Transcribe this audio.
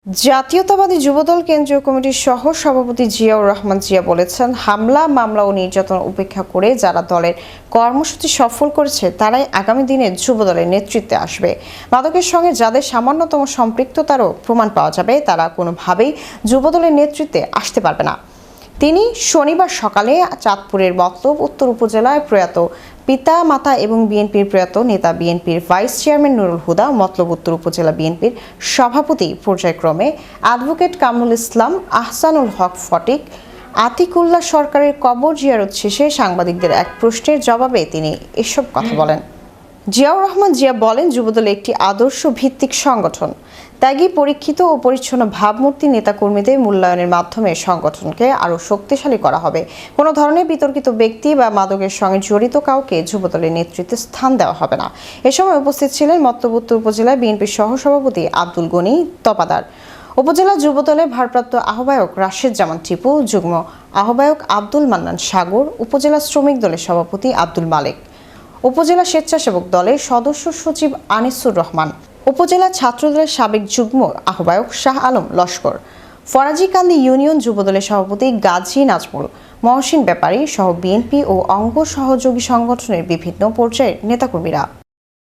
জাতীয়তাবাদী যুবদল কেন্দ্রীয় কমিটির সহ সভাপতি জিয়াউর রহমান জিয়া বলেছেন, হামলা, মামলা ও নির্যাতন উপেক্ষা করে যারা দলের কর্মসূচি সফল করেছে তারাই আগামী দিনে যুবদলের নেতৃত্বে আসবে। মাদকের সঙ্গে যাদের সামান্যতম সম্পৃক্ততারও প্রমাণ পাওয়া যাবে তারা কোনোভাবেই যুবদলের নেতৃত্বে আসতে পারবে না। তিনি শনিবার সকালে চাঁদপুরের মতলব উত্তর উপজেলায় প্রয়াত পিতা মাতা এবং বিএনপির প্রয়াত নেতা বিএনপির ভাইস চেয়ারম্যান নুরুল হুদা, মতলব উত্তর উপজেলা বিএনপির সভাপতি পর্যায়ক্রমে অ্যাডভোকেট কামরুল ইসলাম, আহসানুল হক ফটিক, আতিকুল্লাহ সরকারের কবর জিয়ারত শেষে সাংবাদিকদের এক প্রশ্নের জবাবে তিনি এসব কথা বলেন। জিয়াউর রহমান জিয়া বলেন, যুবদল একটি আদর্শ ভিত্তিক সংগঠন। ত্যাগী, পরীক্ষিত ও পরিচ্ছন্ন ভাবমূর্তি নেতাকর্মীদের মূল্যায়নের মাধ্যমে সংগঠনকে আরও শক্তিশালী করা হবে। কোনো ধরনের বিতর্কিত ব্যক্তি বা মাদকের সঙ্গে জড়িত কাউকে যুবদলের নেতৃত্বে স্থান দেওয়া হবে না। এ সময় উপস্থিত ছিলেন মতলব উত্তর উপজেলা বিএনপির সহসভাপতি আব্দুল গনি তপাদার, উপজেলা যুবদলের ভারপ্রাপ্ত আহ্বায়ক রাশেদ জামান টিপু, যুগ্ম আহ্বায়ক আব্দুল মান্নান সাগর, উপজেলা শ্রমিক দলের সভাপতি আব্দুল মালেক, উপজেলা স্বেচ্ছাসেবক দলের সদস্য সচিব আনিসুর রহমান, উপজেলা ছাত্রদলের সাবেক যুগ্ম আহ্বায়ক শাহ আলম লস্কর, ফরাজিকান্দি ইউনিয়ন যুবদলের সভাপতি গাজী নাজমুল, মহসিন ব্যাপারী সহ বিএনপি ও অঙ্গ সহযোগী সংগঠনের বিভিন্ন পর্যায়ের নেতাকর্মীরা।